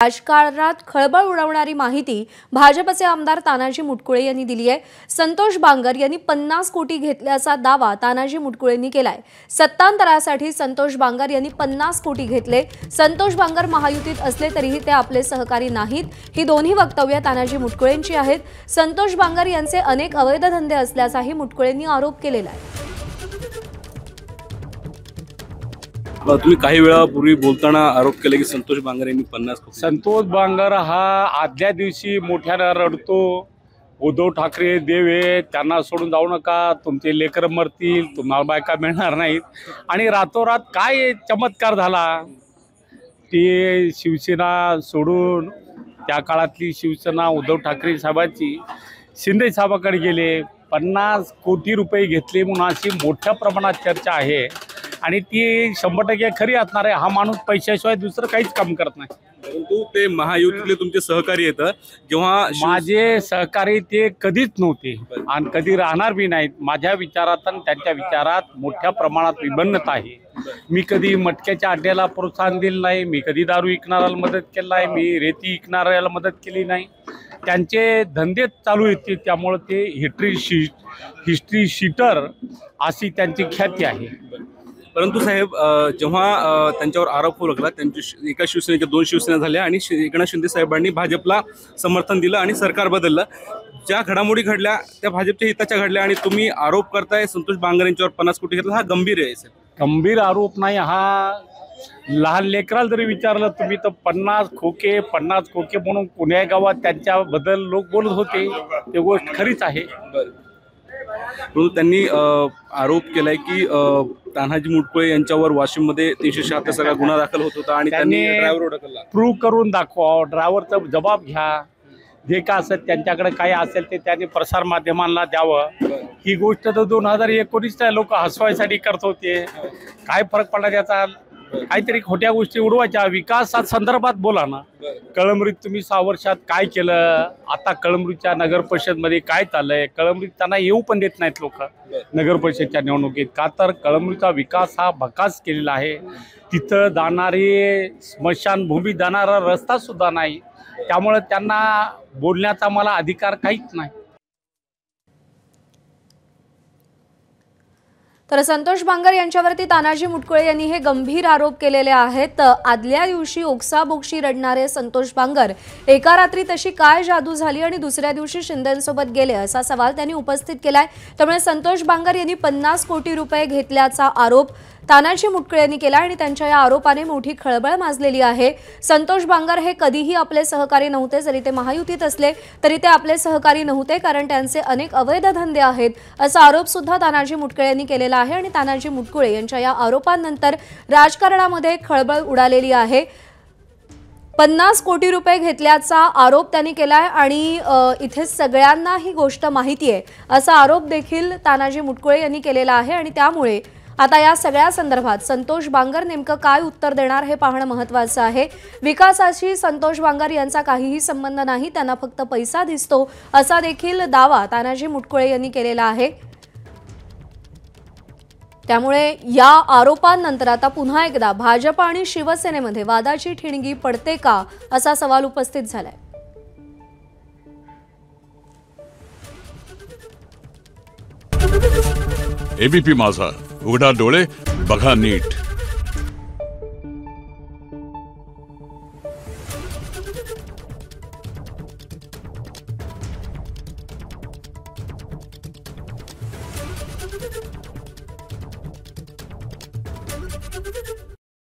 राजकारणात खळबळ उडवणारी माहिती भाजपचे आमदार तानाजी मुटकुळे यांनी दिली आहे। संतोष बांगर यांनी 50 कोटी घेतल्याचा दावा तानाजी मुटकुळेंनी केलाय। सत्तांतरासाठी संतोष बांगर यांनी 50 कोटी घेतले। संतोष बांगर महायुतीत असले तरीही ते आपले सहकारी नाहीत। ही दोन्ही वक्तव्ये तानाजी मुटकुळेंची आहेत। संतोष बांगर यांचे अनेक अवैध धंदे असल्याचाही मुटकुळेंनी आरोप केलेला आहे। तुम्ही काही वेळापूर्वी बोलताना आरोप केले की संतोष बांगर यांनी 50 कोटी। संतोष बांगर हा आदल्या दिवशी मोठ्यानं रडतो, उद्धव ठाकरे देवे त्यांना सोडून जाऊ नका, तुमचे लेकर मरतील, तुम्हाला बायका मिळणार नाहीत। आणि रातोरात काय चमत्कार झाला, ते शिवसेना सोडून त्या काळातली शिवसेना उद्धव ठाकरे साहेबांची शिंदे साहेबांकडे गेले, 50 कोटी रुपये घेतले म्हणून अशी मोठ्या प्रमाणात चर्चा आहे। आणि ती 100% खरी असणार आहे। हा माणूस पैशाशिवाय दुसरं काहीच काम करत नाही। परंतु ते महायुतीतले तुमचे सहकारी येतं, जेव्हा माझे सहकारी ते कधीच नव्हते आणि कधी राहणार बी नाहीत। माझ्या विचारात आणि त्यांच्या विचारात मोठ्या प्रमाणात विभिन्नता आहे। मी कधी मटक्याच्या अड्ड्याला प्रोत्साहन दिलं नाही, मी कधी दारू विकणाऱ्याला मदत केली नाही, मी रेती विकणाऱ्याला मदत केली नाही। त्यांचे धंदे चालू होते, त्यामुळे ते हिस्ट्री शीटर अशी त्यांची ख्याती आहे। परंतु साहेब, जेव्हा त्यांच्यावर आरोप होऊ लागला, त्यांची एका शिवसेनेच्या 2 शिवसेना झाल्या आणि एकनाथ शिंदे साहेबांनी भाजपला समर्थन दिलं आणि सरकार बदललं। ज्या घडामोडी घडल्या त्या भाजपच्या हिताच्या घडल्या आणि तुम्ही आरोप करताय संतोष बांगर यांच्यावर 50 कोटी घेतला, हा गंभीर आहे सर। गंभीर आरोप नाही हा। लहान लेकराला जरी विचारलं तुम्ही तर 50 खोके म्हणून पुण्या गावात त्यांच्याबद्दल लोक बोलत होते, ते गोष्ट खरीच आहे। परंतु त्यांनी आरोप केलाय की तानाजी मुटकुळे यांच्यावर वाशिममध्ये 376 गुन्हा दाखल होत होता आणि त्यांनी ड्रायव्हर ढकलला। प्रूव्ह करून दाखवा, ड्रायव्हरचा जबाब घ्या, जे का असेल त्यांच्याकडे काय असेल ते त्यांनी प्रसार माध्यमांना द्यावं। ही गोष्ट तर 2019च्या लोक हसवायसाठी करत होते, काय फरक पडला त्याचा? काहीतरी खोट्या गोष्टी उडवायच्या, विकासात संदर्भात बोला ना। कळमरीत तुम्ही 6 वर्षात काय केलं, आता कळमरीच्या नगर परिषदमध्ये काय चाललंय? कळमरीत त्यांना येऊ पण देत नाहीत लोक नगर परिषदच्या निवडणुकीत, का तर कळमरीचा विकास हा भकास केलेला आहे। तिथं जाणारी स्मशानभूमी जाणारा रस्ता सुद्धा नाही, त्यामुळे त्यांना बोलण्याचा मला अधिकार काहीच नाही। तर संतोष बांगर यांच्यावरती तानाजी मुटकुळे यांनी हे गंभीर आरोप केलेले आहेत। आदल्या दिवशी ओक्साबोक्शी रडणारे संतोष बांगर एका रात्रीत अशी काय जादू झाली आणि दुसऱ्या दिवशी शिंदेंसोबत गेले, असा सवाल त्यांनी उपस्थित केलाय। त्यामुळे संतोष बांगर यांनी 50 कोटी रुपये घेतल्याचा आरोप तानाजी मुटकुळे यांनी केला आणि त्यांच्या या आरोपाने मोठी खळबळ माजलेली आहे। संतोष बांगर हे कधीही आपले सहकारी नव्हते, जरी ते महायुतीत असले तरी ते आपले सहकारी नव्हते, कारण त्यांचे अनेक अवैध धंदे आहेत, असा आरोप सुद्धा तानाजी मुटकुळे यांनी केलेला आहे। आणि तानाजी मुटकुळे यांच्या या आरोपांनंतर राजकारणामध्ये खळबळ उडालेली आहे। 50 कोटी रुपये घेतल्याचा आरोप त्यांनी केलाय आणि इथे सगळ्यांना ही गोष्ट माहिती आहे, असा आरोप देखील तानाजी मुटकुळे यांनी केलेला आहे। आणि त्यामुळे आता या सगळ्या संदर्भात संतोष बांगर नेमकं काय उत्तर देणार हे पाहणं महत्त्वाचं आहे। विकासाशी संतोष बांगर यांचा काहीही संबंध नाही, त्यांना फक्त पैसा दिसतो, असा देखील दावा तानाजी मुटकुळे यांनी केलेला आहे। त्यामुळे या आरोपांनंतर आता पुन्हा एकदा भाजप आणि शिवसेनेमध्ये वादाची ठिणगी पडते का, असा सवाल उपस्थित झालाय। एबीपी माझा, उघडा डोळे बघा नीट।